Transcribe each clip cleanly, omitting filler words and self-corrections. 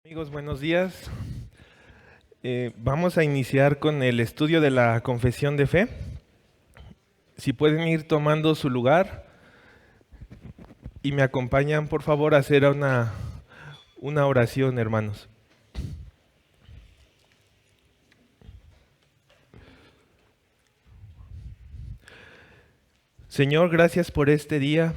Amigos, buenos días. Vamos a iniciar con el estudio de la confesión de fe. Si pueden ir tomando su lugar y me acompañan, por favor, a hacer una oración, hermanos. Señor, gracias por este día.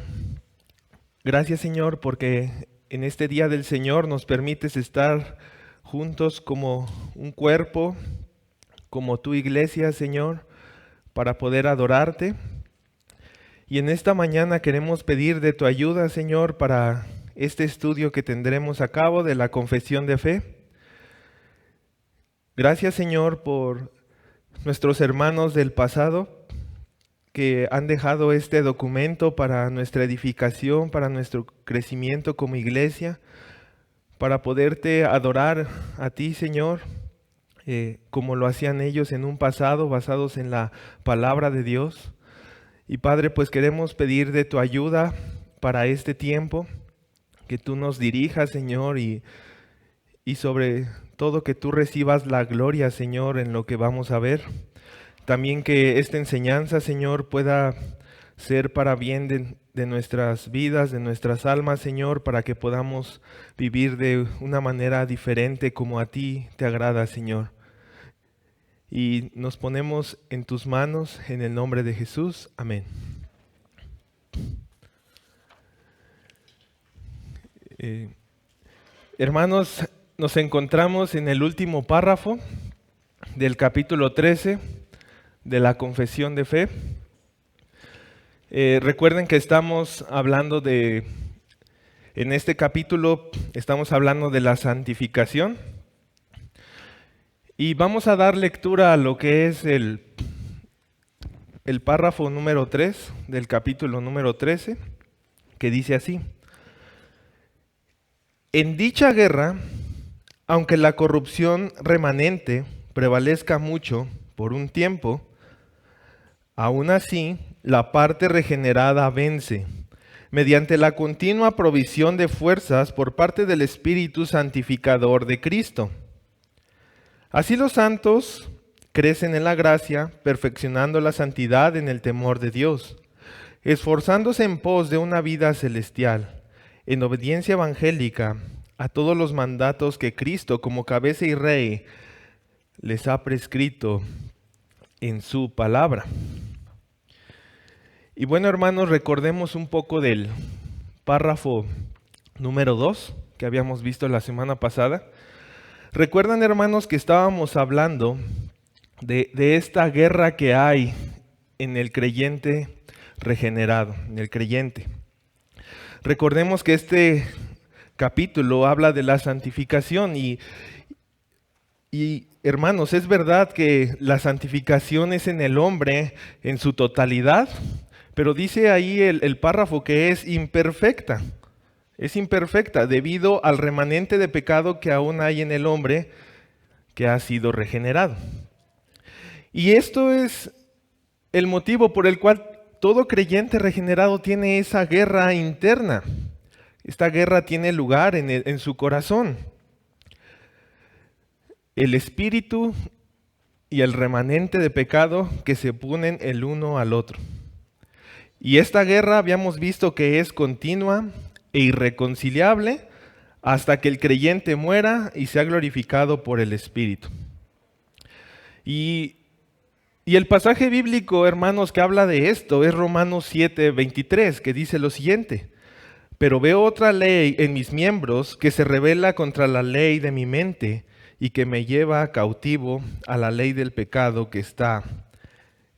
Gracias, Señor, porque en este día del Señor nos permites estar juntos como un cuerpo, como tu iglesia, Señor, para poder adorarte. Y en esta mañana queremos pedir de tu ayuda, Señor, para este estudio que tendremos a cabo de la confesión de fe. Gracias, Señor, por nuestros hermanos del pasado que han dejado este documento para nuestra edificación, para nuestro crecimiento como iglesia, para poderte adorar a ti, Señor, como lo hacían ellos en un pasado, basados en la palabra de Dios. Y Padre, pues queremos pedir de tu ayuda para este tiempo, que tú nos dirijas, Señor, y sobre todo que tú recibas la gloria, Señor, en lo que vamos a ver. También que esta enseñanza, Señor, pueda ser para bien de nuestras vidas, de nuestras almas, Señor, para que podamos vivir de una manera diferente como a ti te agrada, Señor. Y nos ponemos en tus manos, en el nombre de Jesús. Amén. Hermanos, nos encontramos en el último párrafo del capítulo 13 de la confesión de fe. Recuerden que estamos hablando en este capítulo estamos hablando de la santificación. Y vamos a dar lectura a lo que es el párrafo número 3 del capítulo número 13, que dice así: En dicha guerra, aunque la corrupción remanente prevalezca mucho por un tiempo, aún así la parte regenerada vence, mediante la continua provisión de fuerzas por parte del Espíritu Santificador de Cristo. Así los santos crecen en la gracia, perfeccionando la santidad en el temor de Dios, esforzándose en pos de una vida celestial, en obediencia evangélica a todos los mandatos que Cristo, como cabeza y rey, les ha prescrito en su palabra. Y bueno, hermanos, recordemos un poco del párrafo número 2 que habíamos visto la semana pasada. ¿Recuerdan, hermanos, que estábamos hablando de esta guerra que hay en el creyente regenerado, en el creyente? Recordemos que este capítulo habla de la santificación y hermanos, es verdad que la santificación es en el hombre en su totalidad, pero dice ahí el párrafo que es imperfecta. Es imperfecta debido al remanente de pecado que aún hay en el hombre que ha sido regenerado. Y esto es el motivo por el cual todo creyente regenerado tiene esa guerra interna. Esta guerra tiene lugar en su corazón. El espíritu y el remanente de pecado que se oponen el uno al otro. Y esta guerra habíamos visto que es continua e irreconciliable hasta que el creyente muera y sea glorificado por el Espíritu. Y el pasaje bíblico, hermanos, que habla de esto es Romanos 7:23, que dice lo siguiente: Pero veo otra ley en mis miembros que se rebela contra la ley de mi mente y que me lleva cautivo a la ley del pecado que está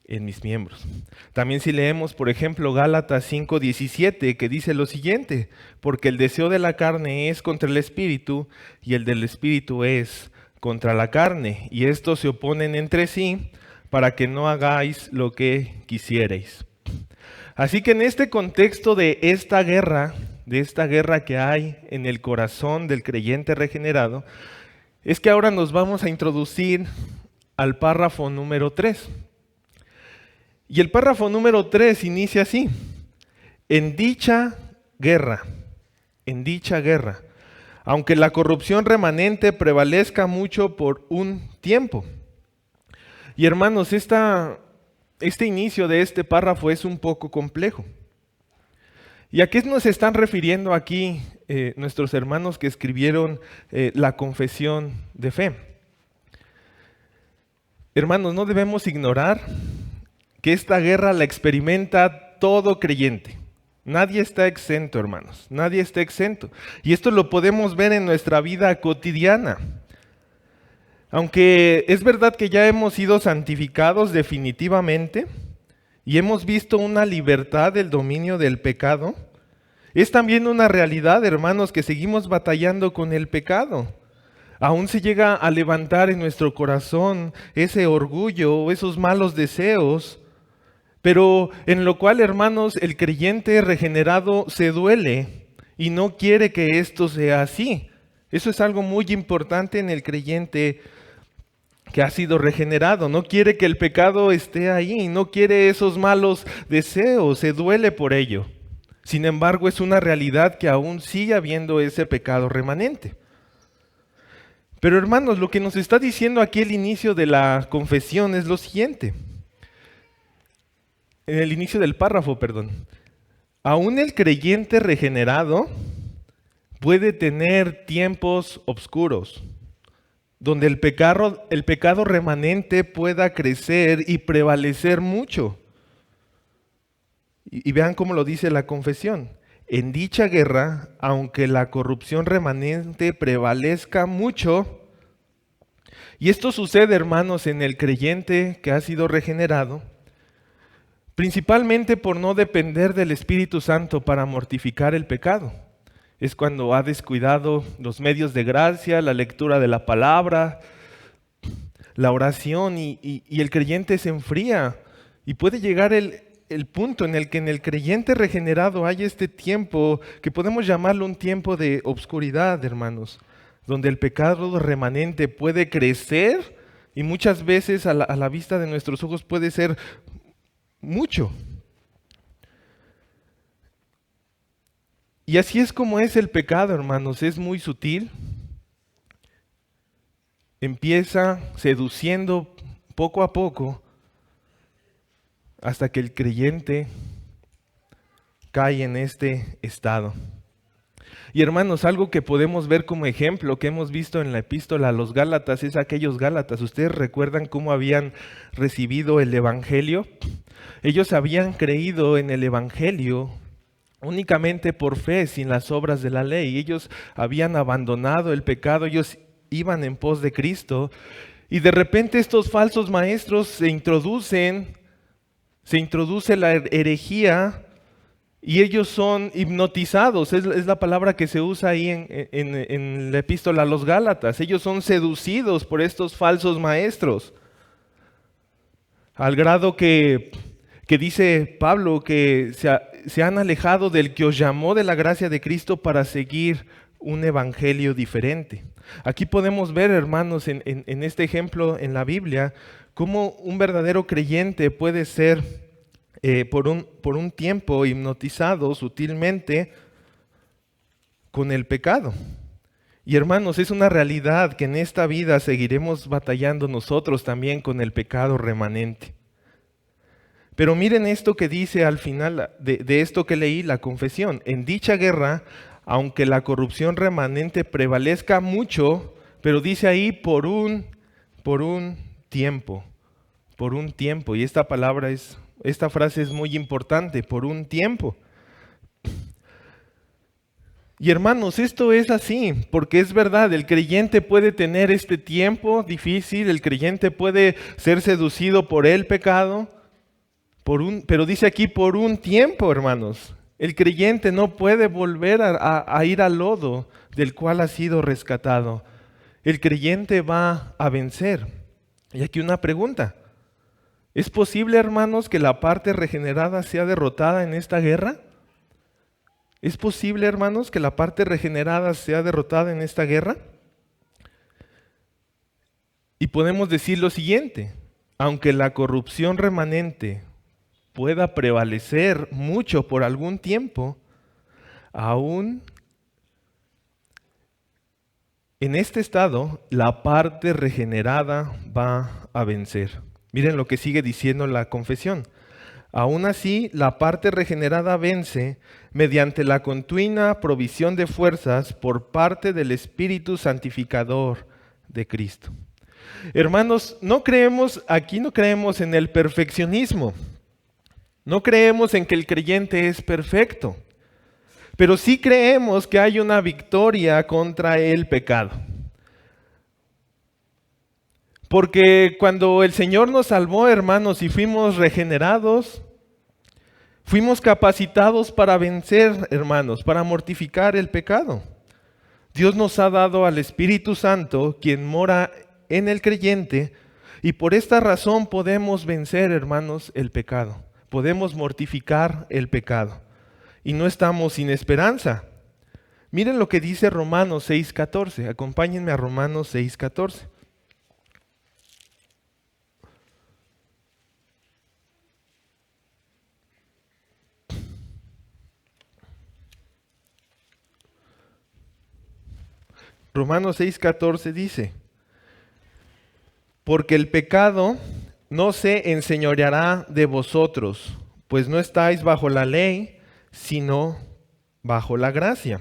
en mis miembros. También si leemos, por ejemplo, Gálatas 5:17, que dice lo siguiente: Porque el deseo de la carne es contra el espíritu y el del espíritu es contra la carne, y estos se oponen entre sí para que no hagáis lo que quisierais. Así que en este contexto de esta guerra que hay en el corazón del creyente regenerado, es que ahora nos vamos a introducir al párrafo número 3. Y el párrafo número 3 inicia así: En dicha guerra, aunque la corrupción remanente prevalezca mucho por un tiempo. Y hermanos, este inicio de este párrafo es un poco complejo. ¿Y a qué nos están refiriendo aquí nuestros hermanos que escribieron la confesión de fe? Hermanos, no debemos ignorar que esta guerra la experimenta todo creyente. Nadie está exento, hermanos, nadie está exento. Y esto lo podemos ver en nuestra vida cotidiana. Aunque es verdad que ya hemos sido santificados definitivamente y hemos visto una libertad del dominio del pecado, es también una realidad, hermanos, que seguimos batallando con el pecado. Aún se llega a levantar en nuestro corazón ese orgullo, esos malos deseos, pero en lo cual, hermanos, el creyente regenerado se duele y no quiere que esto sea así. Eso es algo muy importante en el creyente que ha sido regenerado. No quiere que el pecado esté ahí, no quiere esos malos deseos, se duele por ello. Sin embargo, es una realidad que aún sigue habiendo ese pecado remanente. Pero hermanos, lo que nos está diciendo aquí el inicio de la confesión es lo siguiente. En el inicio del párrafo, aún el creyente regenerado puede tener tiempos oscuros, donde el pecado remanente pueda crecer y prevalecer mucho. Y vean cómo lo dice la confesión. En dicha guerra, aunque la corrupción remanente prevalezca mucho, y esto sucede, hermanos, en el creyente que ha sido regenerado, principalmente por no depender del Espíritu Santo para mortificar el pecado. Es cuando ha descuidado los medios de gracia, la lectura de la palabra, la oración, y el creyente se enfría. Y puede llegar el punto en el que en el creyente regenerado hay este tiempo que podemos llamarlo un tiempo de obscuridad, hermanos, donde el pecado remanente puede crecer y muchas veces a la vista de nuestros ojos puede ser mucho. Y así es como es el pecado, hermanos, es muy sutil. Empieza seduciendo poco a poco hasta que el creyente cae en este estado. Y hermanos, algo que podemos ver como ejemplo, que hemos visto en la epístola a los Gálatas, es aquellos Gálatas. ¿Ustedes recuerdan cómo habían recibido el Evangelio? Ellos habían creído en el Evangelio únicamente por fe, sin las obras de la ley. Ellos habían abandonado el pecado, ellos iban en pos de Cristo. Y de repente estos falsos maestros se introduce la herejía y ellos son hipnotizados. Es la palabra que se usa ahí en la epístola a los Gálatas. Ellos son seducidos por estos falsos maestros. Al grado que dice Pablo que se han alejado del que os llamó de la gracia de Cristo para seguir un evangelio diferente. Aquí podemos ver, hermanos, en este ejemplo en la Biblia, cómo un verdadero creyente puede ser por un tiempo hipnotizado sutilmente con el pecado. Y hermanos, es una realidad que en esta vida seguiremos batallando nosotros también con el pecado remanente. Pero miren esto que dice al final de esto que leí, la confesión. En dicha guerra, aunque la corrupción remanente prevalezca mucho, pero dice ahí por un tiempo, por un tiempo. Y esta frase es muy importante, por un tiempo. Y hermanos, esto es así, porque es verdad, el creyente puede tener este tiempo difícil, el creyente puede ser seducido por el pecado, pero dice aquí por un tiempo, hermanos. El creyente no puede volver a ir al lodo del cual ha sido rescatado. El creyente va a vencer. Y aquí una pregunta. ¿Es posible, hermanos, que la parte regenerada sea derrotada en esta guerra? ¿Es posible, hermanos, que la parte regenerada sea derrotada en esta guerra? Y podemos decir lo siguiente. Aunque la corrupción remanente pueda prevalecer mucho por algún tiempo, aún en este estado, la parte regenerada va a vencer. Miren lo que sigue diciendo la confesión. Aún así, la parte regenerada vence mediante la continua provisión de fuerzas por parte del Espíritu Santificador de Cristo. Hermanos, no creemos en el perfeccionismo. No creemos en que el creyente es perfecto. Pero sí creemos que hay una victoria contra el pecado. Porque cuando el Señor nos salvó, hermanos, y fuimos regenerados, fuimos capacitados para vencer, hermanos, para mortificar el pecado. Dios nos ha dado al Espíritu Santo, quien mora en el creyente, y por esta razón podemos vencer, hermanos, el pecado. Podemos mortificar el pecado. Y no estamos sin esperanza. Miren lo que dice Romanos 6:14. Acompáñenme a Romanos 6:14. Romanos 6:14 dice: porque el pecado no se enseñoreará de vosotros, pues no estáis bajo la ley, sino bajo la gracia.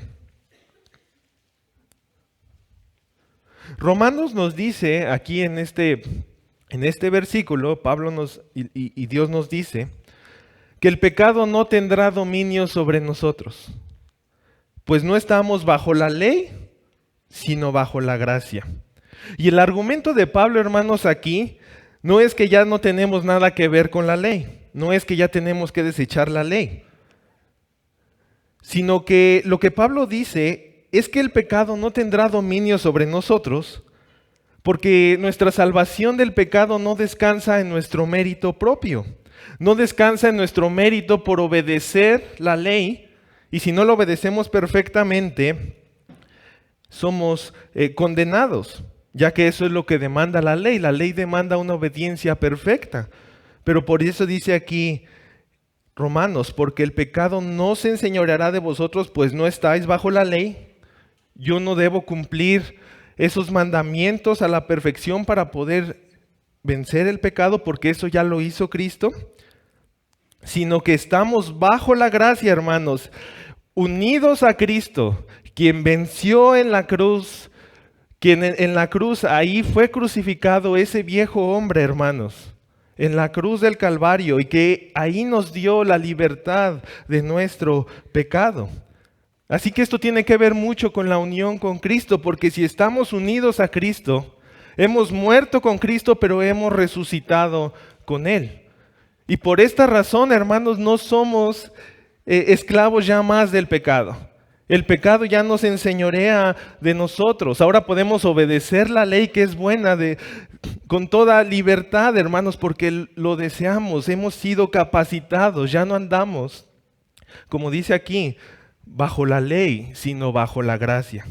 Romanos nos dice aquí en este versículo, Pablo y Dios nos dice que el pecado no tendrá dominio sobre nosotros, pues no estamos bajo la ley, sino bajo la gracia. Y el argumento de Pablo, hermanos, aquí no es que ya no tenemos nada que ver con la ley, no es que ya tenemos que desechar la ley, sino que lo que Pablo dice es que el pecado no tendrá dominio sobre nosotros, porque nuestra salvación del pecado no descansa en nuestro mérito propio, no descansa en nuestro mérito por obedecer la ley, y si no lo obedecemos perfectamente, somos condenados, ya que eso es lo que demanda la ley. La ley demanda una obediencia perfecta. Pero por eso dice aquí Romanos, porque el pecado no se enseñoreará de vosotros, pues no estáis bajo la ley. Yo no debo cumplir esos mandamientos a la perfección para poder vencer el pecado, porque eso ya lo hizo Cristo, sino que estamos bajo la gracia, hermanos, unidos a Cristo, quien venció en la cruz, quien en la cruz ahí fue crucificado ese viejo hombre, hermanos, en la cruz del Calvario, y que ahí nos dio la libertad de nuestro pecado. Así que esto tiene que ver mucho con la unión con Cristo, porque si estamos unidos a Cristo, hemos muerto con Cristo, pero hemos resucitado con Él. Y por esta razón, hermanos, no somos esclavos ya más del pecado. El pecado ya nos enseñorea de nosotros. Ahora podemos obedecer la ley que es buena con toda libertad, hermanos, porque lo deseamos. Hemos sido capacitados, ya no andamos, como dice aquí, bajo la ley, sino bajo la gracia.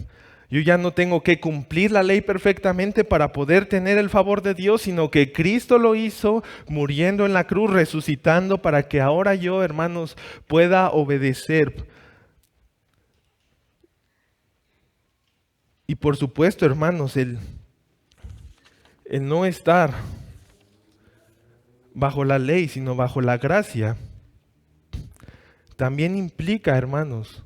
Yo ya no tengo que cumplir la ley perfectamente para poder tener el favor de Dios, sino que Cristo lo hizo muriendo en la cruz, resucitando, para que ahora yo, hermanos, pueda obedecer. Y por supuesto, hermanos, el no estar bajo la ley, sino bajo la gracia, también implica, hermanos,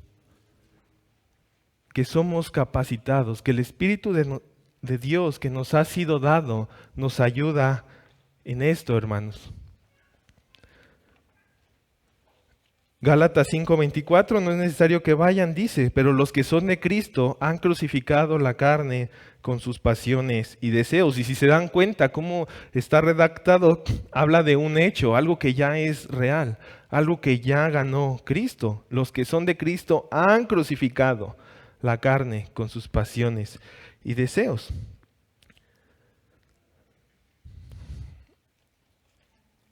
que somos capacitados, que el Espíritu de Dios que nos ha sido dado nos ayuda en esto, hermanos. Gálatas 5:24, no es necesario que vayan, dice, pero los que son de Cristo han crucificado la carne con sus pasiones y deseos. Y si se dan cuenta cómo está redactado, habla de un hecho, algo que ya es real, algo que ya ganó Cristo. Los que son de Cristo han crucificado la carne con sus pasiones y deseos.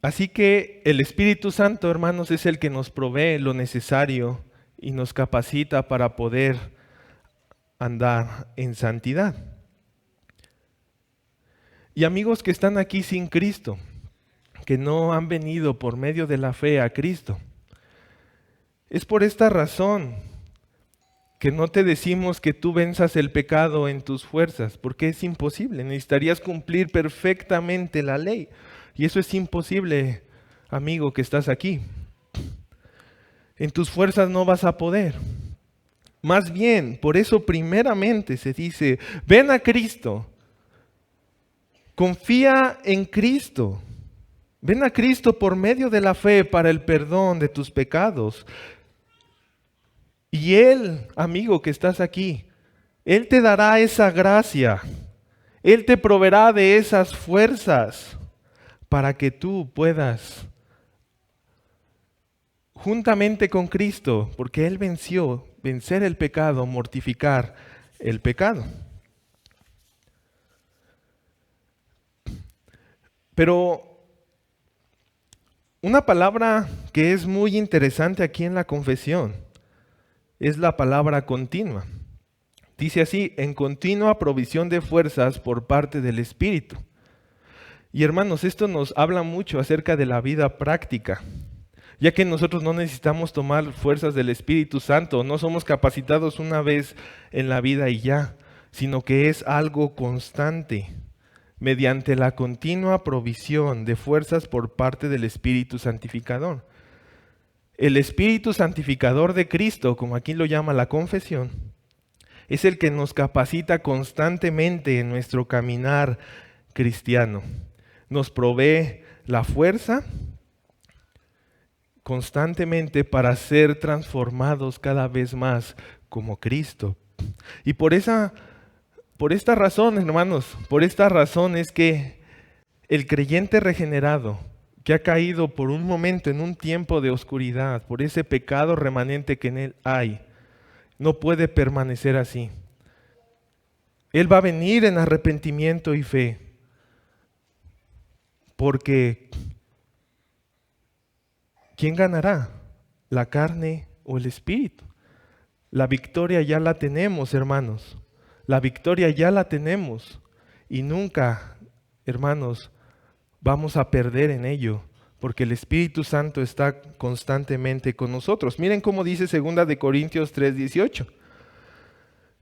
Así que el Espíritu Santo, hermanos, es el que nos provee lo necesario y nos capacita para poder andar en santidad. Y amigos que están aquí sin Cristo, que no han venido por medio de la fe a Cristo, es por esta razón Que no te decimos que tú venzas el pecado en tus fuerzas, porque es imposible. Necesitarías cumplir perfectamente la ley. Y eso es imposible, amigo que estás aquí. En tus fuerzas no vas a poder. Más bien, por eso primeramente se dice, ven a Cristo, confía en Cristo. Ven a Cristo por medio de la fe para el perdón de tus pecados. Y Él, amigo que estás aquí, Él te dará esa gracia. Él te proveerá de esas fuerzas para que tú puedas, juntamente con Cristo, porque Él venció, vencer el pecado, mortificar el pecado. Pero una palabra que es muy interesante aquí en la confesión es la palabra continua. Dice así, en continua provisión de fuerzas por parte del Espíritu. Y hermanos, esto nos habla mucho acerca de la vida práctica, ya que nosotros no necesitamos tomar fuerzas del Espíritu Santo, no somos capacitados una vez en la vida y ya, sino que es algo constante, mediante la continua provisión de fuerzas por parte del Espíritu Santificador. El Espíritu Santificador de Cristo, como aquí lo llama la confesión, es el que nos capacita constantemente en nuestro caminar cristiano. Nos provee la fuerza constantemente para ser transformados cada vez más como Cristo. Y por esta razón, hermanos, por esta razón es que el creyente regenerado, que ha caído por un momento en un tiempo de oscuridad, por ese pecado remanente que en él hay, no puede permanecer así. Él va a venir en arrepentimiento y fe, porque ¿quién ganará? ¿La carne o el espíritu? La victoria ya la tenemos, hermanos. La victoria ya la tenemos y nunca, hermanos, vamos a perder en ello, porque el Espíritu Santo está constantemente con nosotros. Miren cómo dice 2 de Corintios 3:18.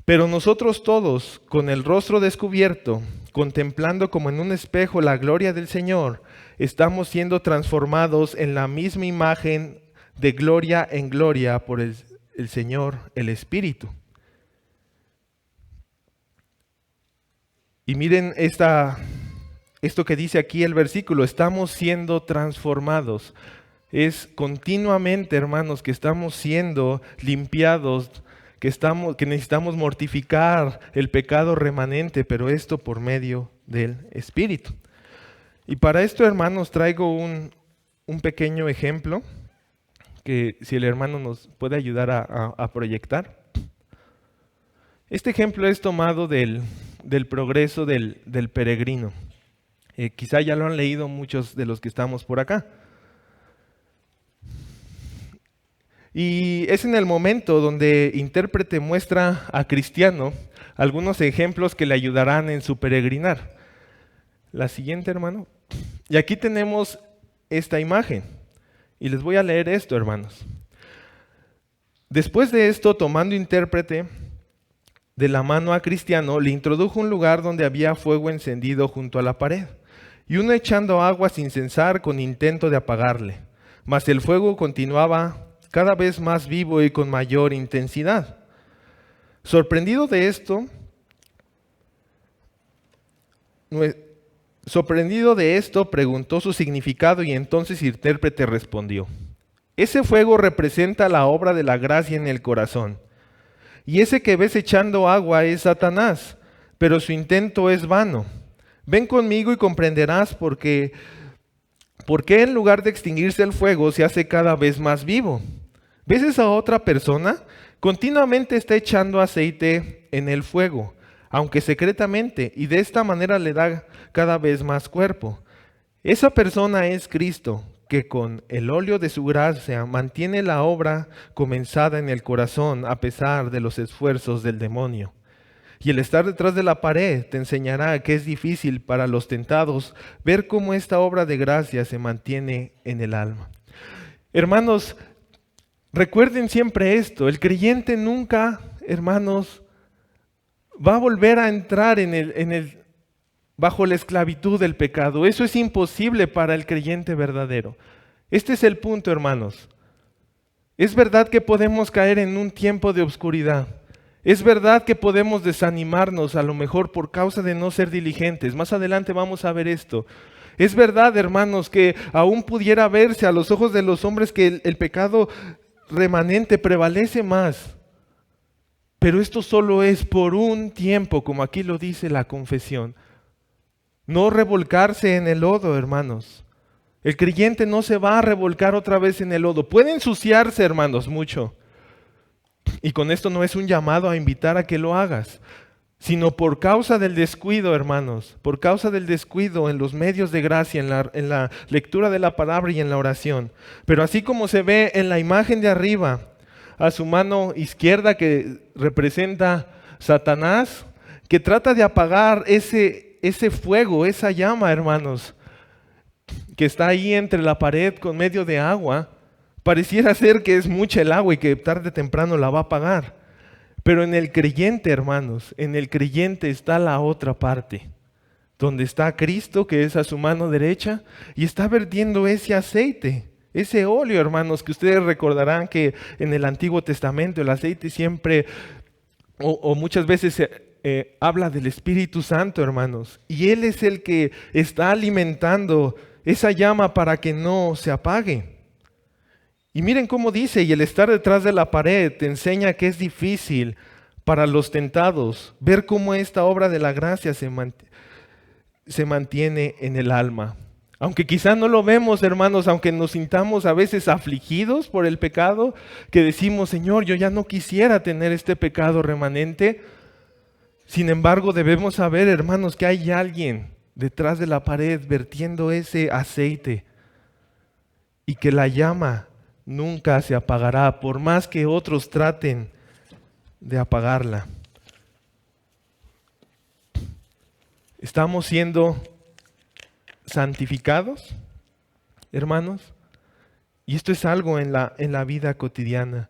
Pero nosotros todos, con el rostro descubierto, contemplando como en un espejo la gloria del Señor, estamos siendo transformados en la misma imagen de gloria en gloria por el Señor, el Espíritu. Y miren esto que dice aquí el versículo, estamos siendo transformados. Es continuamente, hermanos, que estamos siendo limpiados, que necesitamos mortificar el pecado remanente, pero esto por medio del Espíritu. Y para esto, hermanos, traigo un pequeño ejemplo que si el hermano nos puede ayudar a proyectar. Este ejemplo es tomado del progreso del peregrino. Quizá ya lo han leído muchos de los que estamos por acá. Y es en el momento donde intérprete muestra a Cristiano algunos ejemplos que le ayudarán en su peregrinar. La siguiente, hermano. Y aquí tenemos esta imagen. Y les voy a leer esto, hermanos. Después de esto, tomando intérprete de la mano a Cristiano, le introdujo un lugar donde había fuego encendido junto a la pared, y uno echando agua sin cesar con intento de apagarle. Mas el fuego continuaba cada vez más vivo y con mayor intensidad. Sorprendido de esto, preguntó su significado y entonces el intérprete respondió: ese fuego representa la obra de la gracia en el corazón. Y ese que ves echando agua es Satanás, pero su intento es vano. Ven conmigo y comprenderás por qué en lugar de extinguirse el fuego se hace cada vez más vivo. ¿Ves esa otra persona? Continuamente está echando aceite en el fuego, aunque secretamente, y de esta manera le da cada vez más cuerpo. Esa persona es Cristo, que con el óleo de su gracia mantiene la obra comenzada en el corazón a pesar de los esfuerzos del demonio. Y el estar detrás de la pared te enseñará que es difícil para los tentados ver cómo esta obra de gracia se mantiene en el alma. Hermanos, recuerden siempre esto, el creyente nunca hermanos, va a volver a entrar bajo la esclavitud del pecado. Eso es imposible para el creyente verdadero. Este es el punto, hermanos. Es verdad que podemos caer en un tiempo de oscuridad. Es verdad que podemos desanimarnos a lo mejor por causa de no ser diligentes. Más adelante vamos a ver esto. Es verdad, hermanos, que aún pudiera verse a los ojos de los hombres que el pecado remanente prevalece más. Pero esto solo es por un tiempo, como aquí lo dice la confesión. No revolcarse en el lodo, hermanos. El creyente no se va a revolcar otra vez en el lodo. Puede ensuciarse, hermanos, mucho. Y con esto no es un llamado a invitar a que lo hagas, sino por causa del descuido, hermanos, por causa del descuido en los medios de gracia, en la lectura de la palabra y en la oración. Pero así como se ve en la imagen de arriba, a su mano izquierda que representa Satanás, que trata de apagar ese fuego, esa llama, hermanos, que está ahí entre la pared con medio de agua. Pareciera ser que es mucha el agua y que tarde o temprano la va a apagar. Pero en el creyente, hermanos, en el creyente está la otra parte, donde está Cristo, que es a su mano derecha, y está vertiendo ese aceite, ese óleo, hermanos, que ustedes recordarán que en el Antiguo Testamento el aceite siempre, o muchas veces habla del Espíritu Santo, hermanos. Y Él es el que está alimentando esa llama para que no se apague. Y miren cómo dice, y el estar detrás de la pared te enseña que es difícil para los tentados ver cómo esta obra de la gracia se mantiene en el alma. Aunque quizá no lo vemos, hermanos, aunque nos sintamos a veces afligidos por el pecado, que decimos, Señor, yo ya no quisiera tener este pecado remanente. Sin embargo, debemos saber, hermanos, que hay alguien detrás de la pared vertiendo ese aceite y que la llama nunca se apagará, por más que otros traten de apagarla. ¿Estamos siendo santificados, hermanos? Y esto es algo en la vida cotidiana.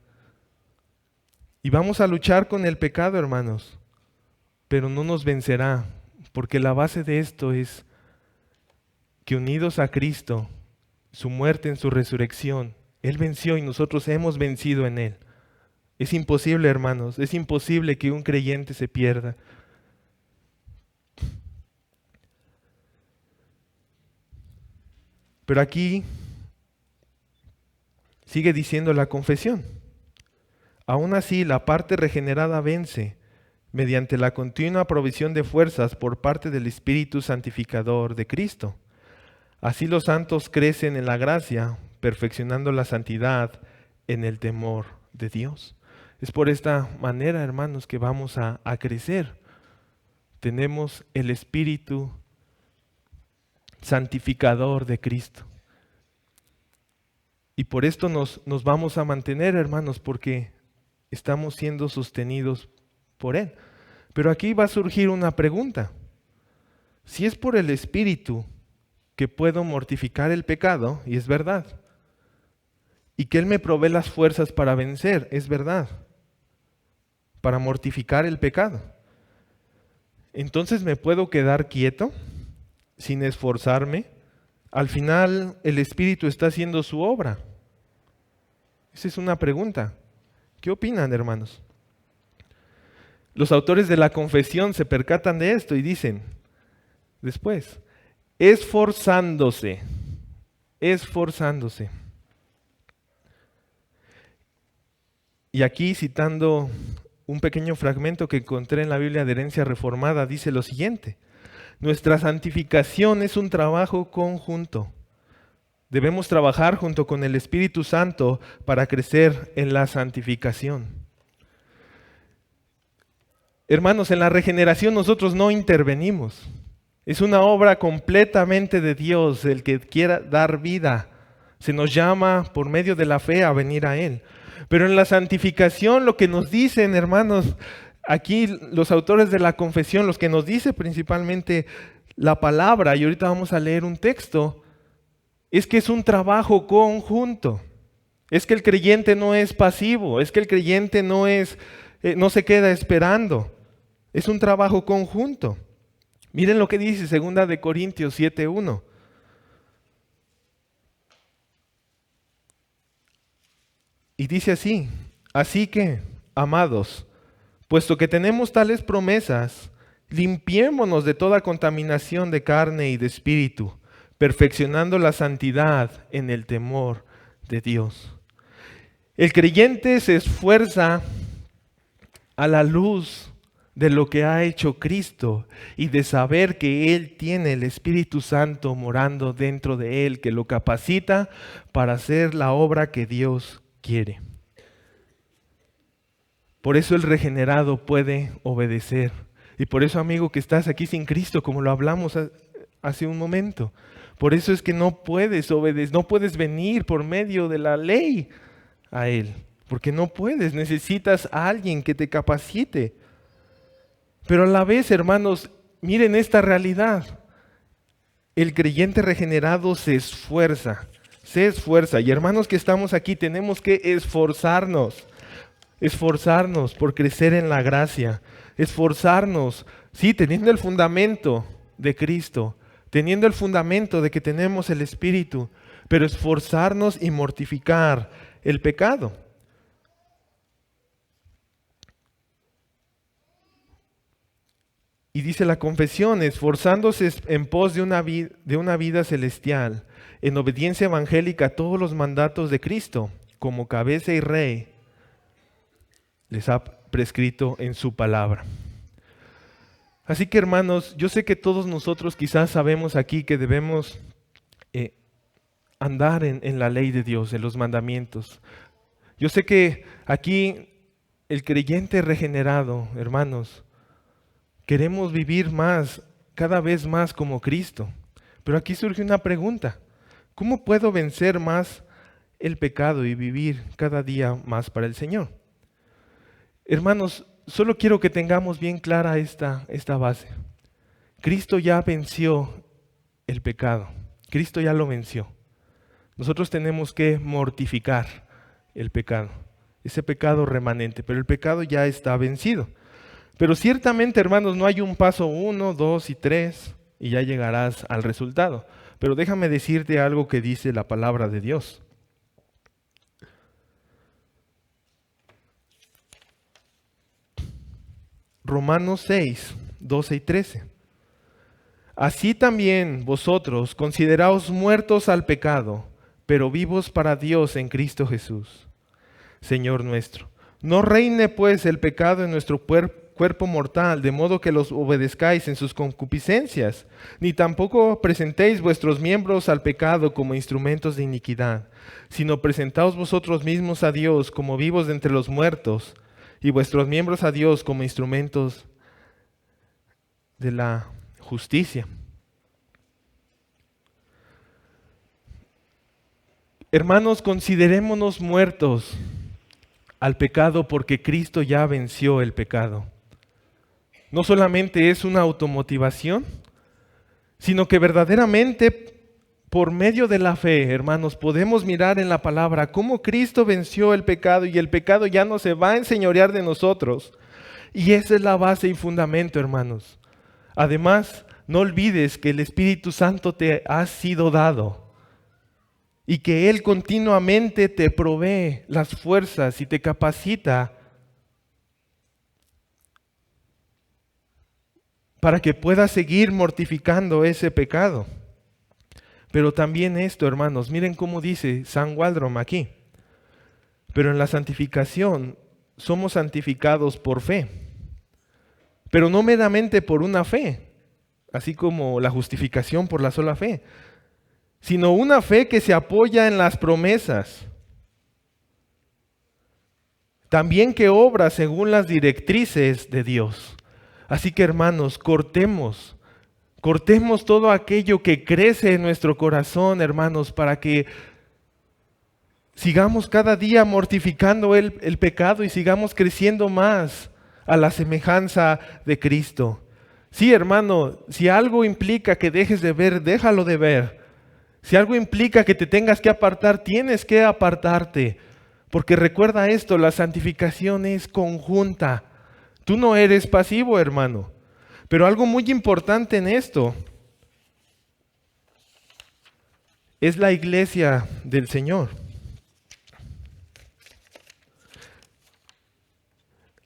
Y vamos a luchar con el pecado, hermanos, pero no nos vencerá, porque la base de esto es que unidos a Cristo, su muerte en su resurrección, Él venció y nosotros hemos vencido en Él. Es imposible, hermanos, es imposible que un creyente se pierda. Pero aquí sigue diciendo la confesión. Aún así, la parte regenerada vence mediante la continua provisión de fuerzas por parte del Espíritu santificador de Cristo. Así los santos crecen en la gracia, perfeccionando la santidad en el temor de Dios. Es por esta manera, hermanos, que vamos a crecer. Tenemos el Espíritu santificador de Cristo. Y por esto nos vamos a mantener, hermanos, porque estamos siendo sostenidos por Él. Pero aquí va a surgir una pregunta. Si es por el Espíritu que puedo mortificar el pecado, y es verdad, y que Él me provee las fuerzas para vencer, es verdad, para mortificar el pecado, entonces me puedo quedar quieto sin esforzarme. Al final el Espíritu está haciendo su obra. Esa es una pregunta. ¿Qué opinan, hermanos? Los autores de la confesión se percatan de esto y dicen después, esforzándose. Y aquí, citando un pequeño fragmento que encontré en la Biblia de Herencia Reformada, dice lo siguiente: nuestra santificación es un trabajo conjunto. Debemos trabajar junto con el Espíritu Santo para crecer en la santificación. Hermanos, en la regeneración nosotros no intervenimos. Es una obra completamente de Dios el que quiera dar vida. Se nos llama por medio de la fe a venir a Él. Pero en la santificación lo que nos dicen, hermanos, aquí los autores de la confesión, los que nos dice principalmente la palabra, y ahorita vamos a leer un texto, es que es un trabajo conjunto. Es que el creyente no es pasivo, es que el creyente no es no se queda esperando. Es un trabajo conjunto. Miren lo que dice 2 de Corintios 7:1. Y dice así: así que, amados, puesto que tenemos tales promesas, limpiémonos de toda contaminación de carne y de espíritu, perfeccionando la santidad en el temor de Dios. El creyente se esfuerza a la luz de lo que ha hecho Cristo y de saber que Él tiene el Espíritu Santo morando dentro de Él, que lo capacita para hacer la obra que Dios quiere. Por eso el regenerado puede obedecer. Y por eso, amigo, que estás aquí sin Cristo, como lo hablamos hace un momento. Por eso es que no puedes obedecer, no puedes venir por medio de la ley a Él. Porque no puedes, necesitas a alguien que te capacite. Pero a la vez, hermanos, miren esta realidad. El creyente regenerado se esfuerza. Y hermanos que estamos aquí, tenemos que esforzarnos por crecer en la gracia, esforzarnos, sí, teniendo el fundamento de Cristo, teniendo el fundamento de que tenemos el Espíritu, pero esforzarnos y mortificar el pecado. Y dice la confesión, esforzándose en pos de una vida celestial, en obediencia evangélica a todos los mandatos de Cristo, como cabeza y rey, les ha prescrito en su palabra. Así que, hermanos, yo sé que todos nosotros quizás sabemos aquí que debemos andar en la ley de Dios, en los mandamientos. Yo sé que aquí el creyente regenerado, hermanos, queremos vivir más, cada vez más como Cristo. Pero aquí surge una pregunta: ¿cómo puedo vencer más el pecado y vivir cada día más para el Señor? Hermanos, solo quiero que tengamos bien clara esta base. Cristo ya venció el pecado. Cristo ya lo venció. Nosotros tenemos que mortificar el pecado, ese pecado remanente, pero el pecado ya está vencido. Pero ciertamente, hermanos, no hay un paso 1, 2 y 3 y ya llegarás al resultado. Pero déjame decirte algo que dice la palabra de Dios. Romanos 6, 12 y 13. Así también vosotros consideraos muertos al pecado, pero vivos para Dios en Cristo Jesús, Señor nuestro. No reine pues el pecado en nuestro cuerpo mortal, de modo que los obedezcáis en sus concupiscencias, ni tampoco presentéis vuestros miembros al pecado como instrumentos de iniquidad, sino presentaos vosotros mismos a Dios como vivos de entre los muertos, y vuestros miembros a Dios como instrumentos de la justicia. Hermanos, considerémonos muertos al pecado porque Cristo ya venció el pecado. No solamente es una automotivación, sino que verdaderamente por medio de la fe, hermanos, podemos mirar en la palabra cómo Cristo venció el pecado y el pecado ya no se va a enseñorear de nosotros. Y esa es la base y fundamento, hermanos. Además, no olvides que el Espíritu Santo te ha sido dado y que Él continuamente te provee las fuerzas y te capacita para que puedas seguir mortificando ese pecado. Pero también esto, hermanos, miren cómo dice San Waldron aquí. Pero en la santificación somos santificados por fe, pero no meramente por una fe, así como la justificación por la sola fe, sino una fe que se apoya en las promesas. También que obra según las directrices de Dios. Así que, hermanos, cortemos todo aquello que crece en nuestro corazón, hermanos, para que sigamos cada día mortificando el pecado y sigamos creciendo más a la semejanza de Cristo. Sí, hermano, si algo implica que dejes de ver, déjalo de ver. Si algo implica que te tengas que apartar, tienes que apartarte. Porque recuerda esto, la santificación es conjunta. Tú no eres pasivo, hermano. Pero algo muy importante en esto es la iglesia del Señor.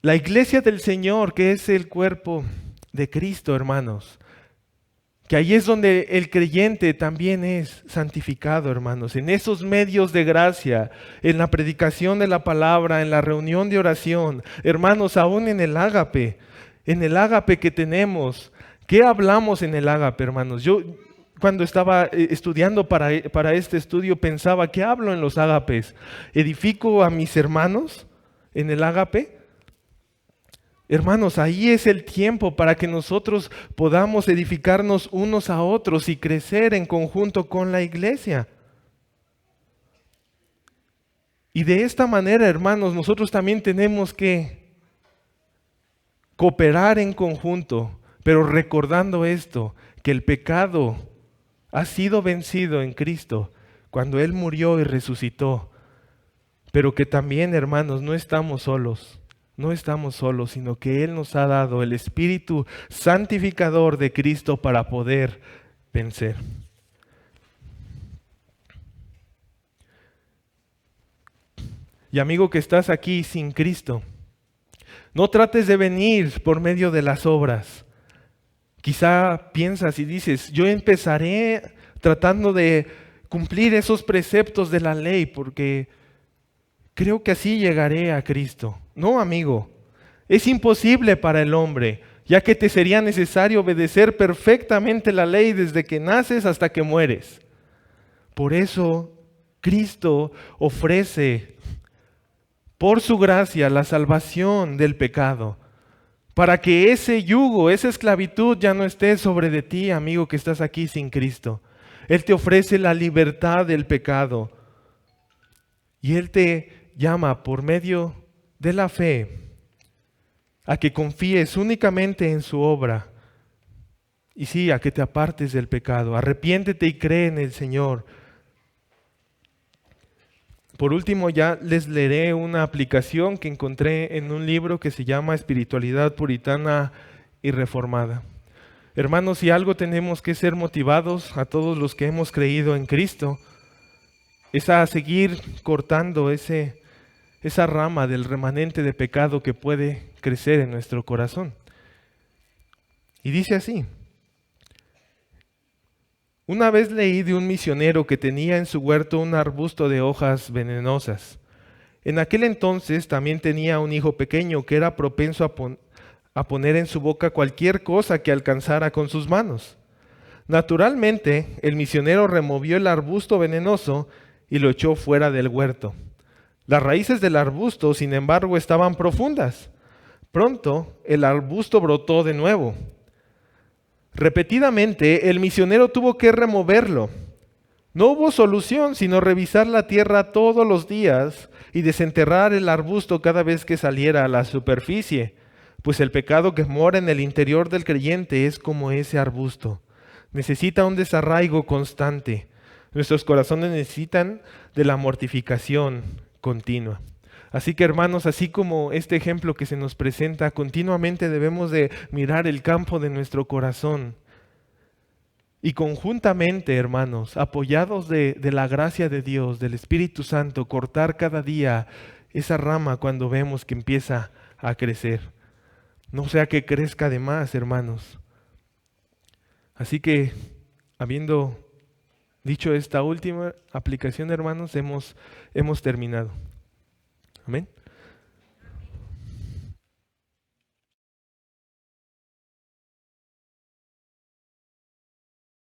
La iglesia del Señor, que es el cuerpo de Cristo, hermanos. Que ahí es donde el creyente también es santificado, hermanos. En esos medios de gracia, en la predicación de la palabra, en la reunión de oración. Hermanos, aún en el ágape que tenemos. ¿Qué hablamos en el ágape, hermanos? Yo cuando estaba estudiando para este estudio pensaba, ¿qué hablo en los ágapes? ¿Edifico a mis hermanos en el ágape? Hermanos, ahí es el tiempo para que nosotros podamos edificarnos unos a otros y crecer en conjunto con la iglesia. Y de esta manera, hermanos, nosotros también tenemos que cooperar en conjunto, pero recordando esto, que el pecado ha sido vencido en Cristo cuando Él murió y resucitó, pero que también, hermanos, no estamos solos. No estamos solos, sino que Él nos ha dado el Espíritu santificador de Cristo para poder vencer. Y amigo que estás aquí sin Cristo, no trates de venir por medio de las obras. Quizá piensas y dices, yo empezaré tratando de cumplir esos preceptos de la ley porque creo que así llegaré a Cristo. No, amigo, es imposible para el hombre, ya que te sería necesario obedecer perfectamente la ley desde que naces hasta que mueres. Por eso, Cristo ofrece, por su gracia, la salvación del pecado, para que ese yugo, esa esclavitud ya no esté sobre de ti, amigo que estás aquí sin Cristo. Él te ofrece la libertad del pecado y Él te llama por medio de la fe a que confíes únicamente en su obra y sí, a que te apartes del pecado. Arrepiéntete y cree en el Señor. Por último, ya les leeré una aplicación que encontré en un libro que se llama Espiritualidad Puritana y Reformada. Hermanos, si algo tenemos que ser motivados a todos los que hemos creído en Cristo, es a seguir cortando esa rama del remanente de pecado que puede crecer en nuestro corazón. Y dice así: una vez leí de un misionero que tenía en su huerto un arbusto de hojas venenosas. En aquel entonces también tenía un hijo pequeño que era propenso a poner en su boca cualquier cosa que alcanzara con sus manos. Naturalmente, el misionero removió el arbusto venenoso y lo echó fuera del huerto. Las raíces del arbusto, sin embargo, estaban profundas. Pronto, el arbusto brotó de nuevo. Repetidamente, el misionero tuvo que removerlo. No hubo solución sino revisar la tierra todos los días y desenterrar el arbusto cada vez que saliera a la superficie, pues el pecado que mora en el interior del creyente es como ese arbusto. Necesita un desarraigo constante. Nuestros corazones necesitan de la mortificación continua. Así que, hermanos, así como este ejemplo que se nos presenta, continuamente debemos de mirar el campo de nuestro corazón y conjuntamente, hermanos, apoyados de la gracia de Dios, del Espíritu Santo, cortar cada día esa rama cuando vemos que empieza a crecer. No sea que crezca de más, hermanos. Así que, habiendo dicho esta última aplicación, hermanos, hemos terminado. Amén.